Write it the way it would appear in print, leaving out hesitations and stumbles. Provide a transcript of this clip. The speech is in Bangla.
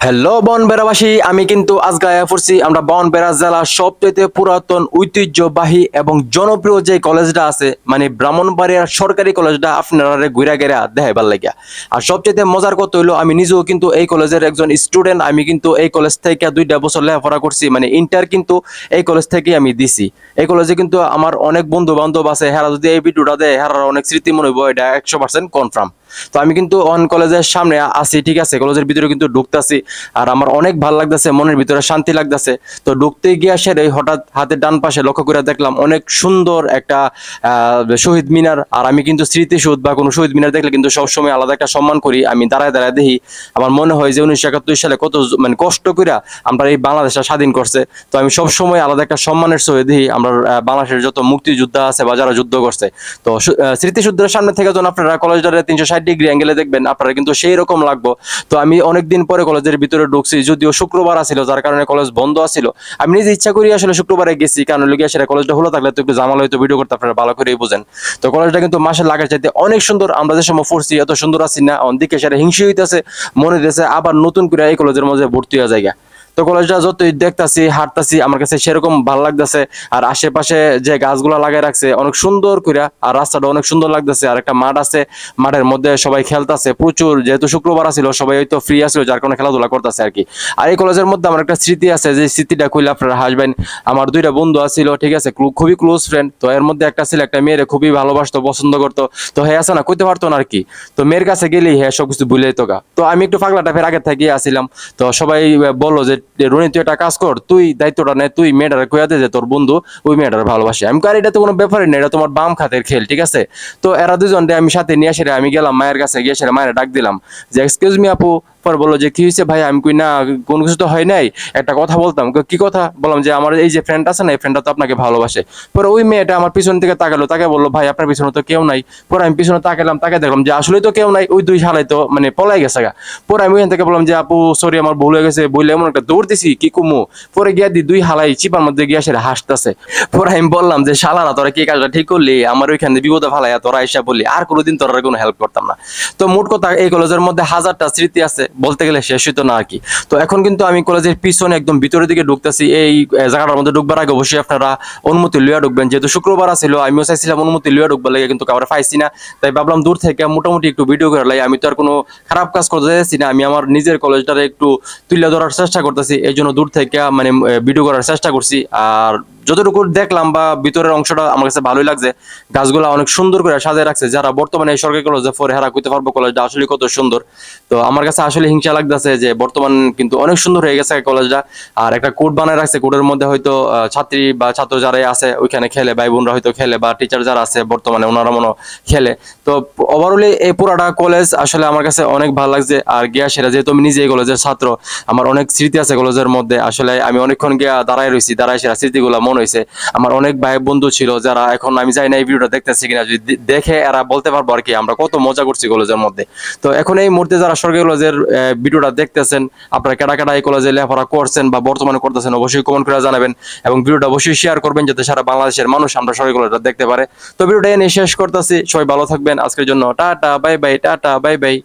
হ্যালো বনবেড়াবাসী, আমি কিন্তু আজকে আয়া পড়ছি আমরা বনবেড়া জেলার সবচেয়ে পুরাতন ঐতিহ্যবাহী এবং জনপ্রিয় যে কলেজটা আছে, মানে ব্রাহ্মণবাড়িয়ার সরকারি কলেজটা আপনারা ঘুরা গেরা দেখাইবার লাগিয়া। আর সবচেয়ে মজার কথা হইলো, আমি নিজেও কিন্তু এই কলেজের একজন স্টুডেন্ট। আমি কিন্তু এই কলেজ থেকে 2টা বছর লেখাপড়া করছি, মানে ইন্টার কিন্তু এই কলেজ থেকে আমি দিছি। এই কলেজে কিন্তু আমার অনেক বন্ধু বান্ধব আছে, হেরা যদি এই ভিডিওটা দেয় হেরার অনেক স্মৃতি মনে হইব, এটা 100% কনফার্ম। তো আমি কিন্তু অন কলেজের সামনে আছি, ঠিক আছে, কলেজের ভিতরে কিন্তু ঢুকতাছি। আর আমার অনেক ভালো লাগতেছে, মনের ভিতরে শান্তি লাগতেছে। তো ঢুকতে গিয়ে সেরে হঠাৎ হাতের ডান পাশে লক্ষ্য করে দেখলাম অনেক সুন্দর একটা শহীদ মিনার। আর আমি কিন্তু স্মৃতিসৌধ বা কোনো শহীদ মিনার দেখলে কিন্তু সবসময় আলাদা একটা সম্মান করি। আমি দাঁড়ায় দাঁড়ায় দেখি, আমার মনে হয় যে 1971 সালে কত মানে কষ্ট করে আমরা এই বাংলাদেশটা স্বাধীন করছে। তো আমি সবসময় আলাদা একটা সম্মানের সহিত দেখি আমরা বাংলাদেশের যত মুক্তিযোদ্ধা আছে বা যারা যুদ্ধ করছে। তো স্মৃতিসৌধের সামনে থেকে যখন আপনারা কলেজটারে 360 ডিগ্রি অ্যাঙ্গেলে দেখবেন, আপনারা কিন্তু সেই রকম লাগবো। তো আমি অনেকদিন পরে কলেজের ভিতরে ঢুকছি, যদিও শুক্রবার আছিল, যার কারণে কলেজ বন্ধ আছিল। আমি নিজে ইচ্ছা করি আসলে শুক্রবারে গেছি, কারণ লোকে সেটা কলেজটা হলো থাকলে তো একটু জামাল হয়তো ভিডিও করতে আপনারা ভালো করেই বুঝেন। তো কলেজটা কিন্তু মাসের লাগার চাইতে অনেক সুন্দর। আমরা যে সময় পড়ছি এত সুন্দর আছি না, অন্যদিকে সেটা হিংসি হইতেছে, মনে হইতেছে আবার নতুন করে এই কলেজের মধ্যে ভর্তি হয়ে যায়। তো কলেজটা যতই দেখতাছি হাঁটতাছি আমার কাছে সেরকম ভালো লাগতেছে। আর আশেপাশে যে গাছগুলা লাগাই রাখছে অনেক সুন্দর করে, আর রাস্তাটা অনেক সুন্দর লাগতেছে। আর একটা মাঠ আছে, মাঠের মধ্যে সবাই খেলতেছে প্রচুর, যেহেতু শুক্রবার আছিল সবাই হয়তো ফ্রি আছিল, যার কারণে খেলাধুলা করতেছে আর কি। আর এই কলেজের মধ্যে আমার একটা স্মৃতি আছে, যে স্মৃতিটা কইলে আপনারা হাসবেন। আমার 2টা বন্ধু আছিল, ঠিক আছে, খুবই ক্লোজ ফ্রেন্ড। তো এর মধ্যে একটা ছিল একটা মেয়েরে খুবই ভালোবাসতো, পছন্দ করতো। তো হ্যাঁ আছে না, কইতে পারতো না আর কি। তো মেয়ের কাছে গেলেই হ্যাঁ সবকিছু ভুলে যেত গা। তো আমি একটু পাগলা টাইপের আগে থেকে আসছিলাম। তো সবাই বললো যে রনি তুই একটা কাজ কর, তুই দায়িত্বটা নে, তুই মেয়েটারে কইয়া দে যে তোর বন্ধু ওই মেয়েটার ভালোবাসে। আমি কার এটা তো কোনো ব্যাপারই না, এটা তোমার বাম খাতের খেল, ঠিক আছে। তো এরা দুজনকে আমি সাথে নিয়ে আসে আমি গেলাম মায়ের কাছে, গিয়ে সেটা মায়ের ডাক দিলাম যে এক্সকিউজ মি আপু। পরে বললো যে কি হয়েছে ভাই? আমি কই না, কোনো কিছু তো হয় নাই, একটা কথা বলতাম। কি কথা? বললাম যে আমার এই যে ফ্রেন্ড আছে না, এই ফ্রেন্ডটা তো আপনাকে ভালোবাসে। পরে ওই মেয়েটা আমার পিছন থেকে তাকালো, তাকে বললো ভাই আপনার পিছনে তো কেউ নাই। পরে আমি পিছনে তাকালাম, তাকে দেখলাম যে আসলে তো কেউ নাই, ওই 2 শালাই তো মানে পলাই গেছে গা। পরে আমি ওইখান থেকে বললাম যে আপু সরি আমার ভুল হয়ে গেছে, বললে এমন একটা দৌড় দিছি কি কুমু। পরে গিয়া 2 হালাই চিপার মধ্যে গিয়া সেটা হাসতেছে। পরে আমি বললাম যে শালারা তোরা কি কাজটা ঠিক করলি, আমার ওইখানে বিপদে ফালাইয়া তোরা এসে বললি, আর কোনোদিন তোরা কোনো হেল্প করতাম না। তো মোট কথা এই কলেজের মধ্যে হাজারটা স্মৃতি আছে, বলতে গেলে শেষ হইতো না আর কি। তো এখন কিন্তু আমি কলেজের পিছনে একদম ভিতরের দিকে ঢুকতেছি। এই জায়গাটার মধ্যে ঢুকবার আগে অবশ্যই আপনারা অনুমতি লইয়া ঢুকবেন, যেহেতু শুক্রবার ছিল। আমিও চাইছিলাম অনুমতি লইয়া ঢুকবার লাগে, কিন্তু কাউরে পাইছি না। তাই ভাবলাম দূর থেকে মোটামুটি একটু ভিডিও করে লাই। আমি তো আর কোনো খারাপ কাজ করতে চাইছি না, আমি আমার নিজের কলেজটারে একটু তুলে ধরার চেষ্টা করতেছি, এই জন্য দূর থেকে মানে ভিডিও করার চেষ্টা করছি। আর যতটুকু দেখলাম বা ভিতরের অংশটা আমার কাছে ভালোই লাগছে। গাছগুলা অনেক সুন্দর করে সাজিয়ে রাখছে। যারা বর্তমানে এই সরকারি কলেজে পড়ে হেরা কইতে পারবো কলেজটা আসলে কত সুন্দর। তো আমার কাছে আসলে হিংসা লাগতেছে যে বর্তমান কিন্তু অনেক সুন্দর হয়ে গেছে কলেজটা। আর একটা কোর্ট বানায় রাখছে, কোর্টের মধ্যে হয়তো ছাত্রী বা ছাত্র যারাই আছে ওইখানে খেলে, ভাই বোনরা হয়তো খেলে, বা টিচার যারা আছে বর্তমানে ওনারা মনে খেলে। তো ওভারঅলি এই পুরাটা কলেজ আসলে আমার কাছে অনেক ভালো লাগছে। আর গিয়া সেটা যেহেতু আমি নিজে এই কলেজের ছাত্র, আমার অনেক স্মৃতি আছে কলেজের মধ্যে। আসলে আমি অনেকক্ষণ গিয়া দাঁড়ায় রয়েছি, দাঁড়ায় সেটা স্মৃতিগুলো মনে হয়েছে। আমার অনেক ভাই বন্ধু ছিল যারা এখন আমি জানি না এই ভিডিওটা দেখতেছি কিনা, যদি দেখে এরা বলতে পারবো আর কি আমরা কত মজা করছি কলেজের মধ্যে। তো এখন এই মুহূর্তে যারা সরকারি কলেজের ভিডিওটা দেখতেছেন, আপনারা কেডা কেডা এই কলেজে লেখাপড়া করছেন বা বর্তমানে করতেছেন অবশ্যই কমেন্ট করে জানাবেন, এবং ভিডিওটা অবশ্যই শেয়ার করবেন যাতে সারা বাংলাদেশের মানুষ আমরা সরকারি কলেজটা দেখতে পারে। তো ভিডিওটা এনে শেষ করতেছি, সবাই ভালো থাকবেন। আজকের জন্য tata bye bye, tata bye bye.